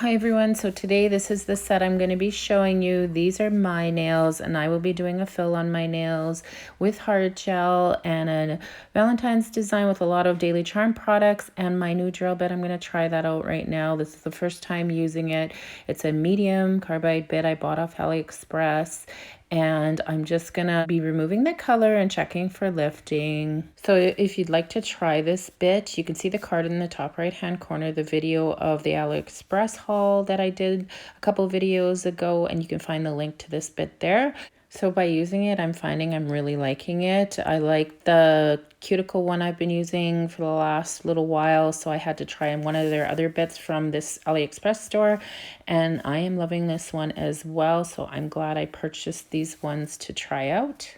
Hi everyone, so today this is the set I'm going to be showing you. These are my nails and I will be doing a fill on my nails with hard gel and a Valentine's design with a lot of Daily Charme products and my new gel bit. I'm going to try that out right now. This is the first time using it. It's a medium carbide bit I bought off AliExpress. And I'm just gonna be removing the color and checking for lifting. So if you'd like to try this bit, you can see the card in the top right hand corner, the video of the AliExpress haul that I did a couple videos ago, and you can find the link to this bit there. So by using it, I'm finding I'm really liking it. I like the cuticle one I've been using for the last little while, so I had to try one of their other bits from this AliExpress store, and I am loving this one as well, so I'm glad I purchased these ones to try out.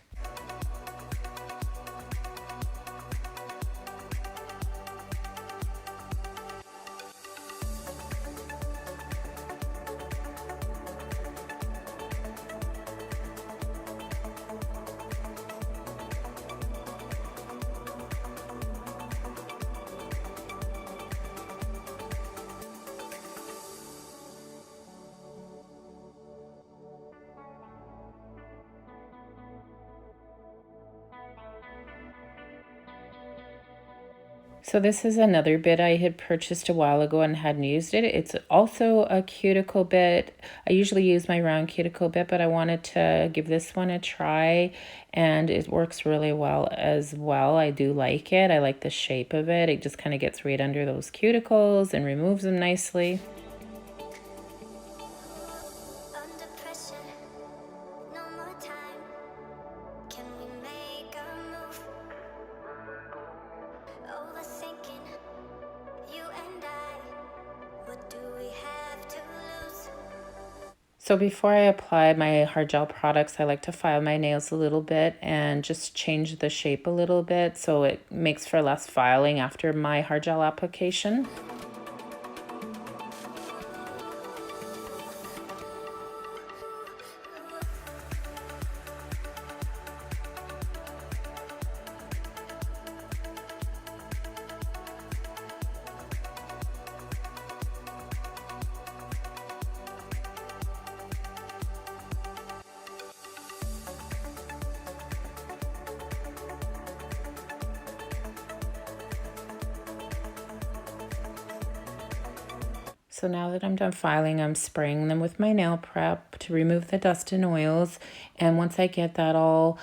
So this is another bit I had purchased a while ago and hadn't used it. It's also a cuticle bit. I usually use my round cuticle bit, but I wanted to give this one a try, and it works really well as well. I do like it. I like the shape of it. It just kind of gets right under those cuticles and removes them nicely. So before I apply my hard gel products, I like to file my nails a little bit and just change the shape a little bit so it makes for less filing after my hard gel application. So now that I'm done filing, I'm spraying them with my nail prep to remove the dust and oils. And once I get that all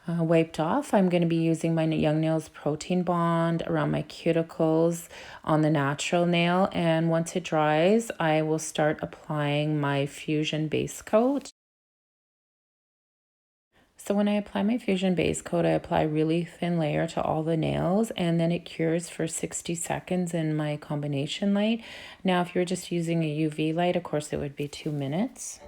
wiped off, I'm going to be using my Young Nails Protein Bond around my cuticles on the natural nail. And once it dries, I will start applying my Fuzion base coat. So when I apply my Fuzion base coat, I apply a really thin layer to all the nails, and then it cures for 60 seconds in my combination light. Now, if you're just using a UV light, of course, it would be 2 minutes.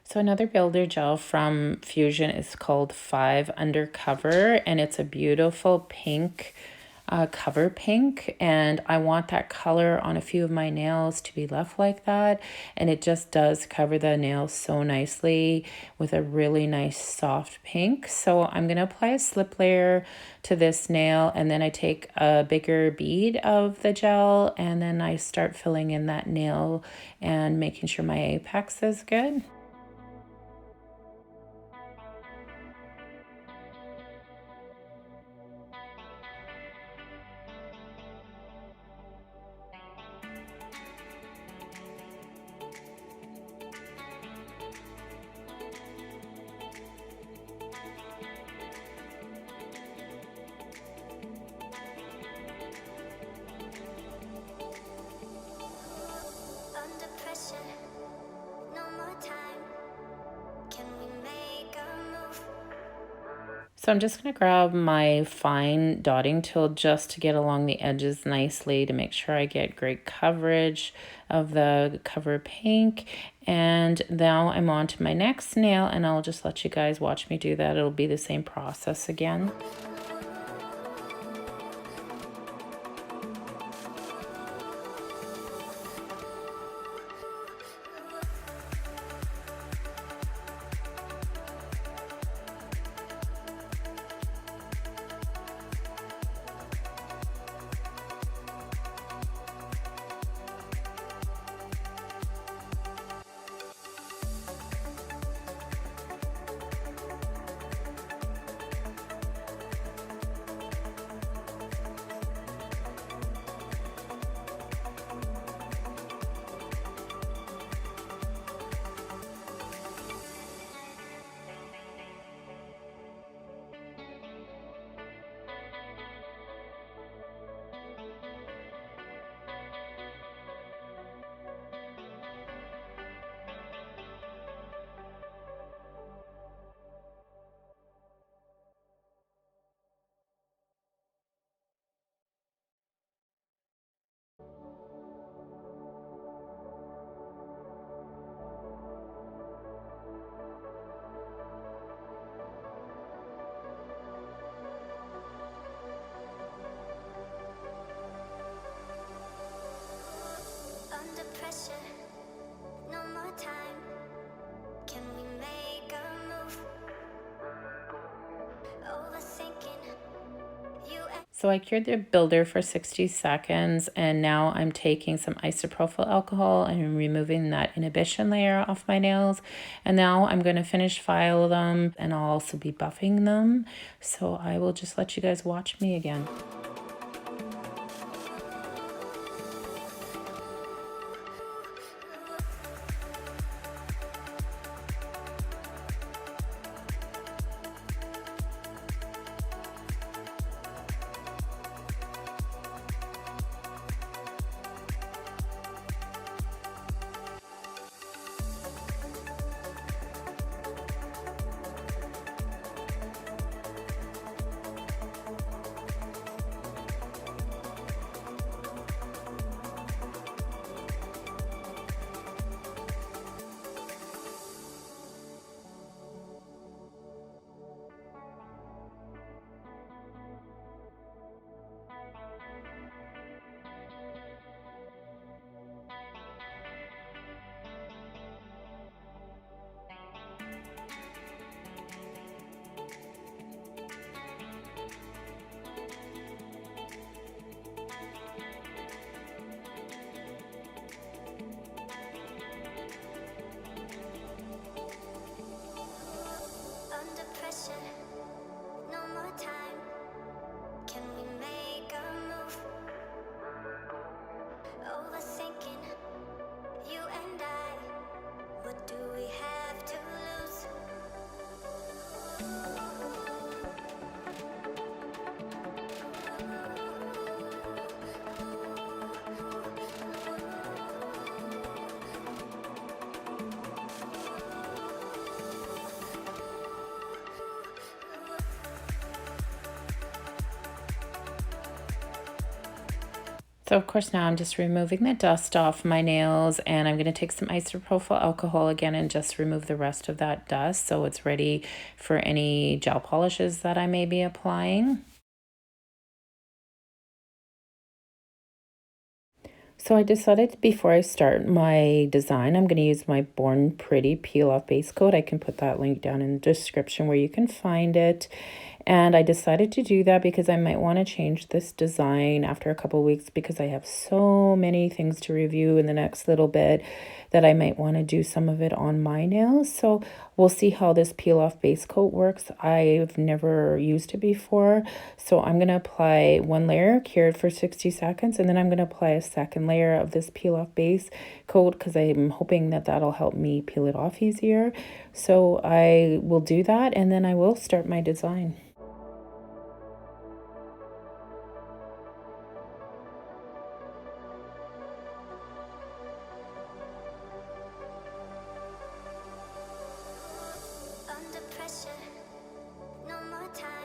So another builder gel from Fuzion is called 5 Undercover, and it's a beautiful pink, cover pink, and I want that color on a few of my nails to be left like that, and it just does cover the nails so nicely with a really nice soft pink. So I'm going to apply a slip layer to this nail, and then I take a bigger bead of the gel, and then I start filling in that nail and making sure my apex is good. So I'm just going to grab my fine dotting tool just to get along the edges nicely to make sure I get great coverage of the cover pink. And now I'm on to my next nail, and I'll just let you guys watch me do that. It'll be the same process again. So I cured the builder for 60 seconds, and now I'm taking some isopropyl alcohol and removing that inhibition layer off my nails. And now I'm going to finish file them, and I'll also be buffing them. So I will just let you guys watch me again. So of course now I'm just removing the dust off my nails, and I'm going to take some isopropyl alcohol again and just remove the rest of that dust so it's ready for any gel polishes that I may be applying. So I decided before I start my design, I'm going to use my Born Pretty Peel Off Base Coat. I can put that link down in the description where you can find it. And I decided to do that because I might want to change this design after a couple weeks, because I have so many things to review in the next little bit that I might want to do some of it on my nails. So we'll see how this peel off base coat works. I've never used it before. So I'm going to apply one layer, cure it for 60 seconds, and then I'm going to apply a second layer of this peel off base coat because I'm hoping that that'll help me peel it off easier. So I will do that, and then I will start my design. Under pressure, no more time.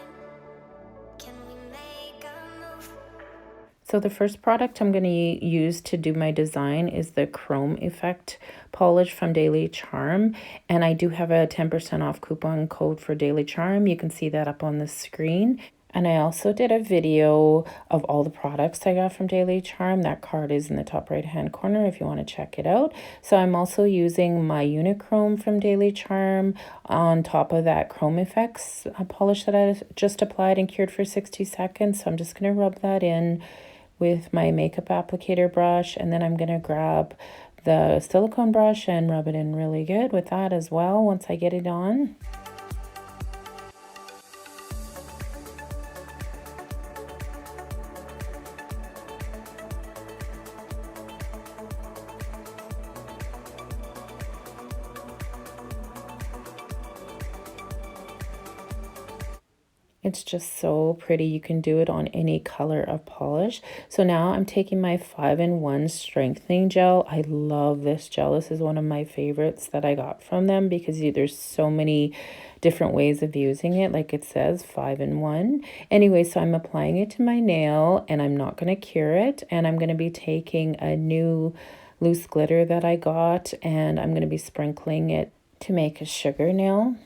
So the first product I'm going to use to do my design is the Chrome Effect polish from Daily Charme. And I do have a 10% off coupon code for Daily Charme. You can see that up on the screen. And I also did a video of all the products I got from Daily Charme. That card is in the top right hand corner if you want to check it out. So I'm also using my Unichrome from Daily Charme on top of that Chrome Effects polish that I just applied and cured for 60 seconds. So I'm just going to rub that in with my makeup applicator brush, and then I'm going to grab the silicone brush and rub it in really good with that as well once I get it on. It's just so pretty. You can do it on any color of polish. So now I'm taking my 5-in-1 strengthening gel. I love this gel. This is one of my favorites that I got from them because there's so many different ways of using it. Like it says 5-in-1. Anyway, so I'm applying it to my nail and I'm not going to cure it. And I'm going to be taking a new loose glitter that I got and I'm going to be sprinkling it to make a sugar nail.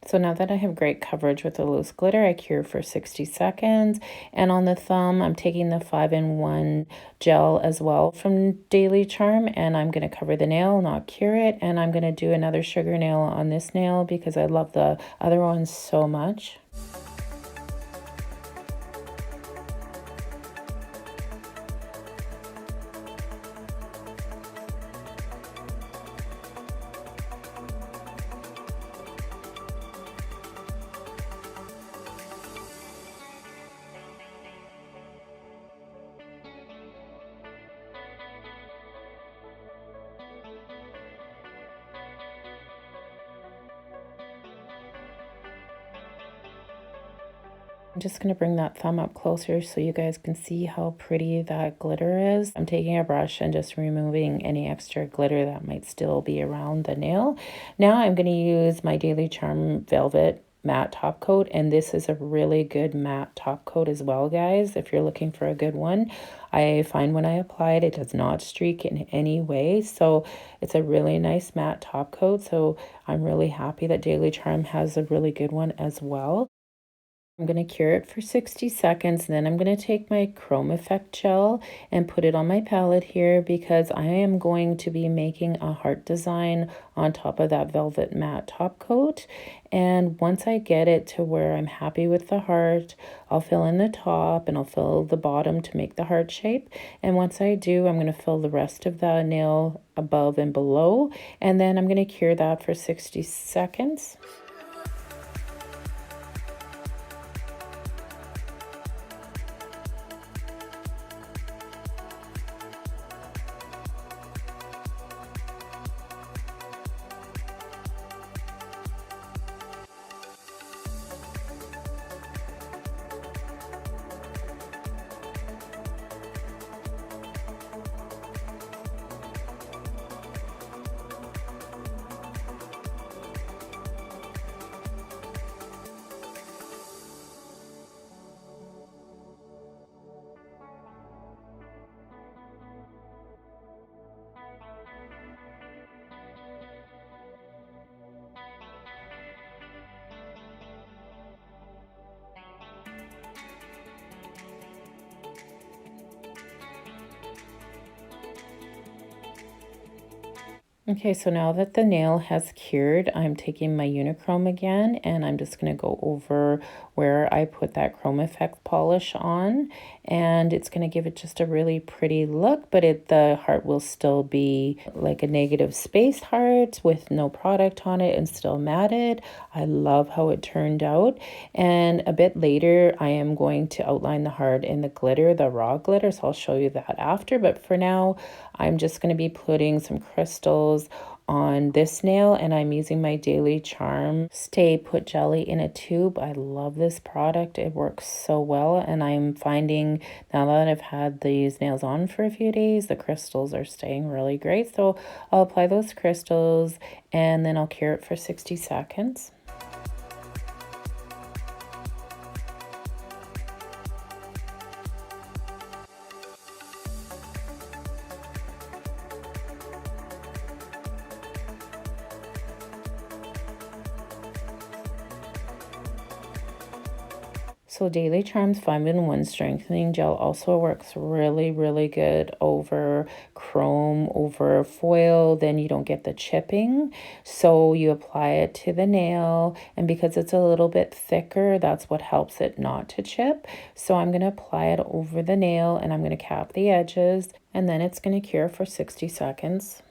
So now that I have great coverage with the loose glitter, I cure for 60 seconds. And on the thumb, I'm taking the 5-in-1 gel as well from Daily Charme. And I'm going to cover the nail, not cure it. And I'm going to do another sugar nail on this nail because I love the other ones so much. I'm just going to bring that thumb up closer so you guys can see how pretty that glitter is. I'm taking a brush and just removing any extra glitter that might still be around the nail. Now I'm going to use my Daily Charme Velvet matte top coat, and this is a really good matte top coat as well, guys, if you're looking for a good one. I find when I apply it, it does not streak in any way, so it's a really nice matte top coat. So I'm really happy that Daily Charme has a really good one as well. I'm going to cure it for 60 seconds, and then I'm going to take my Chrome Effect gel and put it on my palette here because I am going to be making a heart design on top of that velvet matte top coat. And once I get it to where I'm happy with the heart, I'll fill in the top and I'll fill the bottom to make the heart shape. And once I do, I'm going to fill the rest of the nail above and below, and then I'm going to cure that for 60 seconds. Okay, so now that the nail has cured, I'm taking my Unichrome again, and I'm just going to go over where I put that chrome effect polish on, and it's going to give it just a really pretty look, but the heart will still be like a negative spaced heart with no product on it and still matted. I love how it turned out, and a bit later I am going to outline the heart in the glitter, the raw glitter, so I'll show you that after, but for now I'm just going to be putting some crystals on this nail, and I'm using my Daily Charme Stay Put Jelly in a tube. I love this product. It works so well, and I'm finding now that I've had these nails on for a few days, the crystals are staying really great. So I'll apply those crystals and then I'll cure it for 60 seconds. So Daily Charms 5-in-1 Strengthening Gel also works really, really good over chrome, over foil, then you don't get the chipping. So you apply it to the nail, and because it's a little bit thicker, that's what helps it not to chip. So I'm going to apply it over the nail, and I'm going to cap the edges, and then it's going to cure for 60 seconds.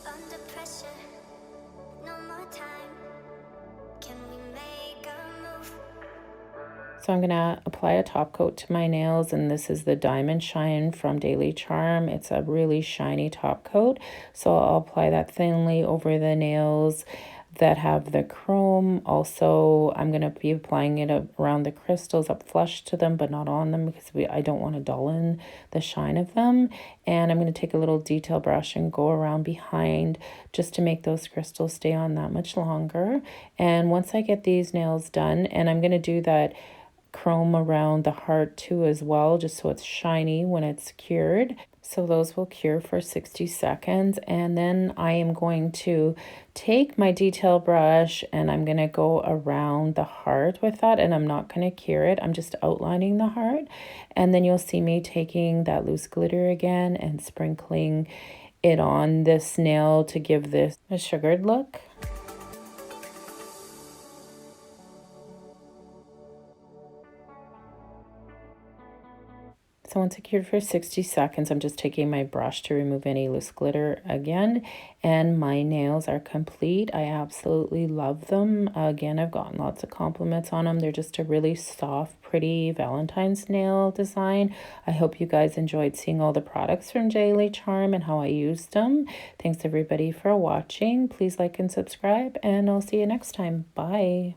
Under pressure, no more time. Can we make a move? So I'm going to apply a top coat to my nails, and this is the Diamond Shine from Daily Charm. It's a really shiny top coat. So I'll apply that thinly over the nails that have the chrome. Also, I'm going to be applying it around the crystals, up flush to them, but not on them, because I don't want to dull the shine of them. And I'm going to take a little detail brush and go around behind just to make those crystals stay on that much longer. And once I get these nails done, and I'm going to do that chrome around the heart too as well, just so it's shiny when it's cured. So those will cure for 60 seconds, and then I am going to take my detail brush and I'm going to go around the heart with that, and I'm not going to cure it, I'm just outlining the heart. And then you'll see me taking that loose glitter again and sprinkling it on this nail to give this a sugared look. So once it cured for 60 seconds, I'm just taking my brush to remove any loose glitter again. And my nails are complete. I absolutely love them. Again, I've gotten lots of compliments on them. They're just a really soft, pretty Valentine's nail design. I hope you guys enjoyed seeing all the products from Daily Charm and how I used them. Thanks everybody for watching. Please like and subscribe, and I'll see you next time. Bye.